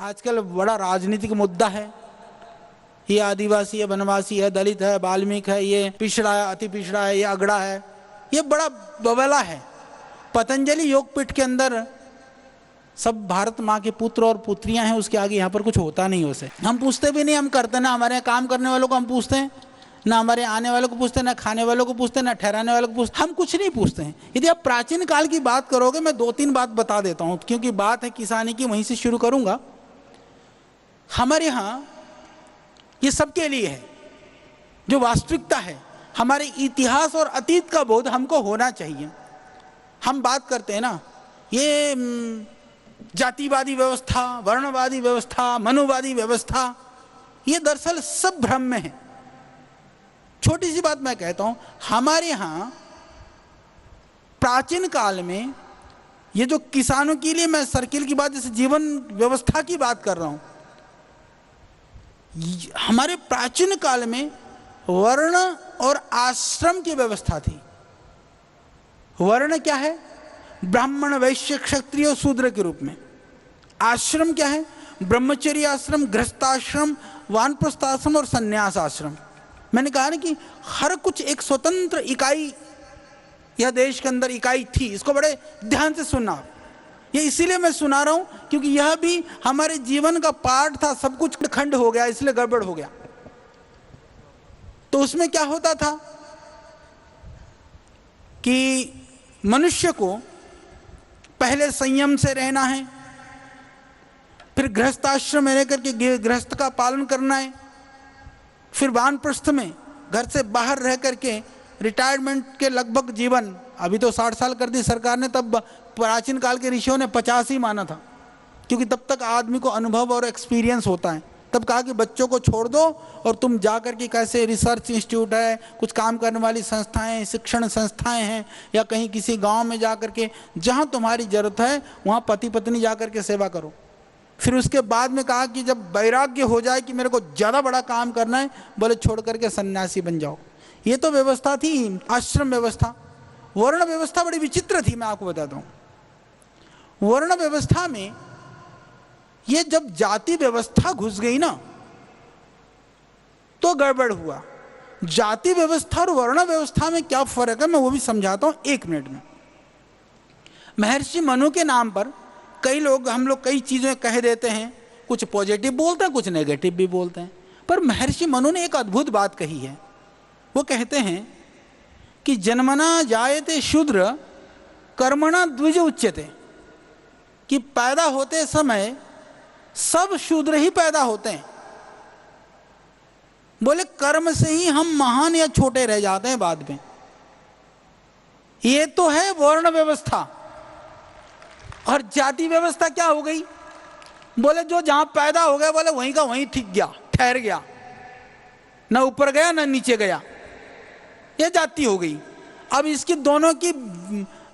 आजकल बड़ा राजनीतिक मुद्दा है। ये आदिवासी है, वनवासी है, दलित है, वाल्मीकि है, ये पिछड़ा है, अति पिछड़ा है, ये अगड़ा है, ये बड़ा बबला है। पतंजलि योगपीठ के अंदर सब भारत माँ के पुत्र और पुत्रियां हैं, उसके आगे यहाँ पर कुछ होता नहीं। उसे हम पूछते भी नहीं, हम करते ना। हमारे यहाँ काम करने वालों को हम पूछते हैं ना, हमारे आने वालों को पूछते हैं ना, खाने वालों को पूछते हैं ना, ठहराने वालों को पूछते हैं, हम कुछ नहीं पूछते हैं। यदि आप प्राचीन काल की बात करोगे, मैं 2-3 बात बता देता हूँ, क्योंकि बात है किसानी की, वहीं से शुरू करूंगा। हमारे यहाँ ये सबके लिए है, जो वास्तविकता है। हमारे इतिहास और अतीत का बोध हमको होना चाहिए। हम बात करते हैं ना, ये जातिवादी व्यवस्था, वर्णवादी व्यवस्था, मनुवादी व्यवस्था, ये दरअसल सब भ्रम में है। छोटी सी बात मैं कहता हूं, हमारे यहां प्राचीन काल में ये जो किसानों के लिए, मैं सर्किल की बात, जैसे जीवन व्यवस्था की बात कर रहा हूं, हमारे प्राचीन काल में वर्ण और आश्रम की व्यवस्था थी। वर्ण क्या है? ब्राह्मण, वैश्य, क्षत्रिय और शूद्र के रूप में। आश्रम क्या है? ब्रह्मचर्य आश्रम, गृहस्थाश्रम, वानप्रस्थाश्रम और संन्यास आश्रम। मैंने कहा ना कि हर कुछ एक स्वतंत्र इकाई यह देश के अंदर इकाई थी। इसको बड़े ध्यान से सुनना। ये इसीलिए मैं सुना रहा हूं क्योंकि यह भी हमारे जीवन का पार्ट था। सब कुछ खंड हो गया, इसलिए गड़बड़ हो गया। तो उसमें क्या होता था कि मनुष्य को पहले संयम से रहना है, फिर गृहस्थाश्रम में रहकर के गृहस्थ का पालन करना है, फिर वानप्रस्थ में घर से बाहर रह करके रिटायरमेंट के लगभग जीवन, अभी तो 60 साल कर दी सरकार ने, तब प्राचीन काल के ऋषियों ने 50 ही माना था, क्योंकि तब तक आदमी को अनुभव और एक्सपीरियंस होता है। तब कहा कि बच्चों को छोड़ दो और तुम जा कर के कैसे रिसर्च इंस्टीट्यूट है, कुछ काम करने वाली संस्थाएं, शिक्षण संस्थाएं हैं, या कहीं किसी गांव में जा कर के जहां तुम्हारी जरूरत है वहां पति पत्नी जा कर के सेवा करो। फिर उसके बाद में कहा कि जब वैराग्य हो जाए कि मेरे को ज़्यादा बड़ा काम करना है, बोले छोड़ करके सन्यासी बन जाओ। ये तो व्यवस्था थी आश्रम व्यवस्था। वर्ण व्यवस्था बड़ी विचित्र थी, मैं आपको बताता हूं। वर्ण व्यवस्था में ये जब जाति व्यवस्था घुस गई ना, तो गड़बड़ हुआ। जाति व्यवस्था और वर्ण व्यवस्था में क्या फर्क है, मैं वो भी समझाता हूं 1 मिनट में। महर्षि मनु के नाम पर कई लोग, हम लोग कई चीजें कह देते हैं, कुछ पॉजिटिव बोलते हैं, कुछ नेगेटिव भी बोलते हैं। पर महर्षि मनु ने एक अद्भुत बात कही है। वो कहते हैं कि जन्मना जायते शूद्र कर्मणा द्विज उच्यते, कि पैदा होते समय सब शूद्र ही पैदा होते हैं। बोले कर्म से ही हम महान या छोटे रह जाते हैं बाद में। ये तो है वर्ण व्यवस्था। और जाति व्यवस्था क्या हो गई? बोले जो जहां पैदा हो गया, बोले वहीं का वहीं ठीक गया, ठहर गया, ना ऊपर गया ना नीचे गया, ये जाति हो गई। अब इसकी दोनों की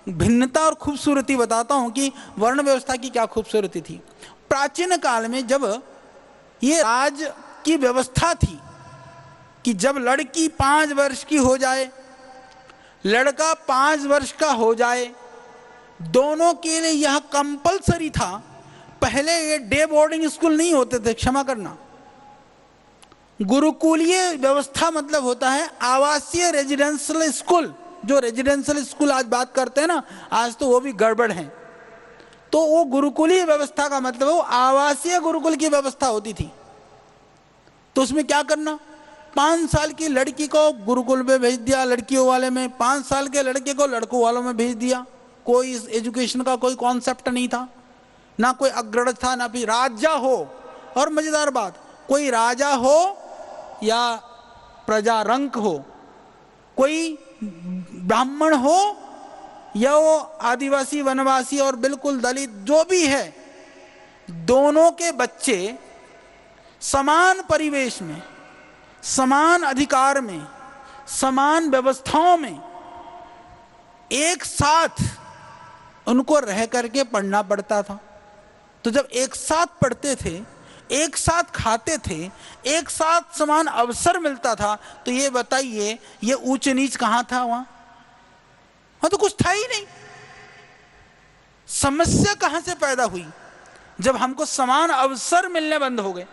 भिन्नता और खूबसूरती बताता हूं कि वर्ण व्यवस्था की क्या खूबसूरती थी। प्राचीन काल में जब ये राज की व्यवस्था थी कि जब लड़की 5 वर्ष की हो जाए, लड़का 5 वर्ष का हो जाए, दोनों के लिए यह कंपलसरी था। पहले ये डे बोर्डिंग स्कूल नहीं होते थे, क्षमा करना, गुरुकुलीय व्यवस्था मतलब होता है आवासीय रेजिडेंशियल स्कूल। जो रेजिडेंशियल स्कूल आज बात करते हैं ना, आज तो वो भी गड़बड़ है। तो वो गुरुकुलीय व्यवस्था का मतलब वो आवासीय गुरुकुल की व्यवस्था होती थी। तो उसमें क्या करना, 5 साल की लड़की को गुरुकुल में भेज दिया लड़कियों वाले में, 5 साल के लड़के को लड़कों वालों में भेज दिया। कोई एजुकेशन का कोई कॉन्सेप्ट नहीं था, ना कोई अग्रज था, ना भी राजा हो। और मजेदार बात, कोई राजा हो या प्रजा रंक हो, कोई ब्राह्मण हो या वो आदिवासी, वनवासी और बिल्कुल दलित जो भी है, दोनों के बच्चे समान परिवेश में, समान अधिकार में, समान व्यवस्थाओं में एक साथ उनको रह करके पढ़ना पड़ता था। तो जब एक साथ पढ़ते थे, एक साथ खाते थे, एक साथ समान अवसर मिलता था, तो ये बताइए ये ऊंच नीच कहां था? वहां तो कुछ था ही नहीं। समस्या कहां से पैदा हुई? जब हमको समान अवसर मिलने बंद हो गए।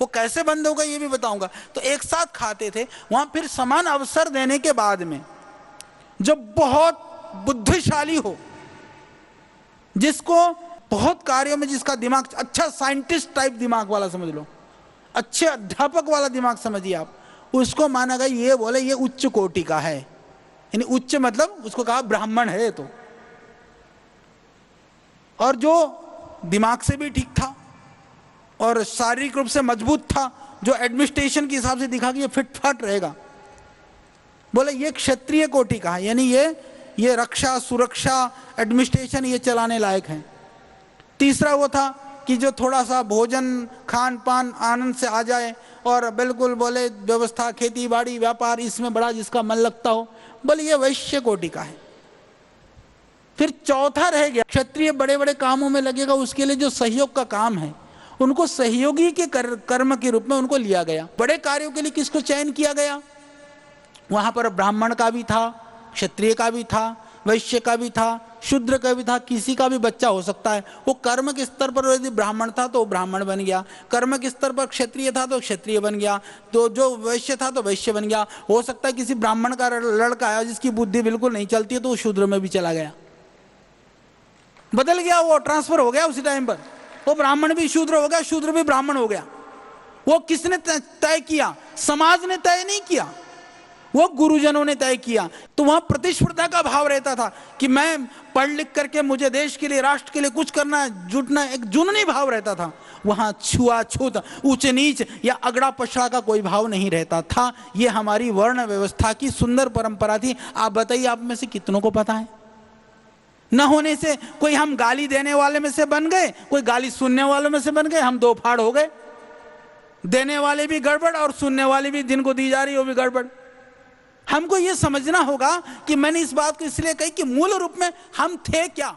वो कैसे बंद हो गए ये भी बताऊंगा। तो एक साथ खाते थे, वहां फिर समान अवसर देने के बाद में जो बहुत बुद्धिशाली हो, जिसको बहुत कार्यों में जिसका दिमाग अच्छा, साइंटिस्ट टाइप दिमाग वाला समझ लो, अच्छे अध्यापक वाला दिमाग समझिए आप, उसको माना गया ये बोले ये उच्च कोटि का है, यानी उच्च मतलब उसको कहा ब्राह्मण है। तो और जो दिमाग से भी ठीक था और शारीरिक रूप से मजबूत था, जो एडमिनिस्ट्रेशन के हिसाब से दिखा कि ये फिटफाट रहेगा, बोले ये क्षत्रिय कोटि का है, यानी ये रक्षा सुरक्षा एडमिनिस्ट्रेशन ये चलाने लायक है। तीसरा वो था कि जो थोड़ा सा भोजन खान पान आनंद से आ जाए और बिल्कुल बोले व्यवस्था खेती बाड़ी व्यापार इसमें बड़ा जिसका मन लगता हो, बोले ये वैश्य कोटि का है। फिर चौथा रह गया क्षत्रिय बड़े बड़े कामों में लगेगा, उसके लिए जो सहयोग का काम है उनको सहयोगी के कर्म के रूप में उनको लिया गया। बड़े कार्यों के लिए किसको चयन किया गया? वहां पर ब्राह्मण का भी था, क्षत्रिय का भी था, वैश्य का भी था, शूद्र का भी था, किसी का भी बच्चा हो सकता है। वो कर्म के स्तर पर यदि ब्राह्मण था तो ब्राह्मण बन गया, कर्म के स्तर पर क्षत्रिय था तो क्षत्रिय बन गया, तो जो वैश्य था तो वैश्य बन गया। हो सकता है किसी ब्राह्मण का लड़का आया जिसकी बुद्धि बिल्कुल नहीं चलती है तो वो शूद्र में भी चला गया, बदल गया, वो ट्रांसफर हो गया उसी टाइम पर, वो ब्राह्मण भी शूद्र हो गया, शूद्र भी ब्राह्मण हो गया। वो किसने तय किया? समाज ने तय नहीं किया, वो गुरुजनों ने तय किया। तो वहां प्रतिस्पर्धा का भाव रहता था कि मैं पढ़ लिख करके मुझे देश के लिए राष्ट्र के लिए कुछ करना है, जुटना, एक जुनूनी भाव रहता था। वहां छुआछूत ऊंच नीच या अगड़ा पछड़ा का कोई भाव नहीं रहता था। ये हमारी वर्ण व्यवस्था की सुंदर परंपरा थी। आप बताइए आप में से कितनों को पता है? न होने से कोई हम गाली देने वाले में से बन गए, कोई गाली सुनने वालों में से बन गए, हम दो फाड़ हो गए। देने वाले भी गड़बड़ और सुनने वाले भी जिनको दी जा रही वो भी गड़बड़। हमको ये समझना होगा कि मैंने इस बात को इसलिए कही कि मूल रूप में हम थे क्या।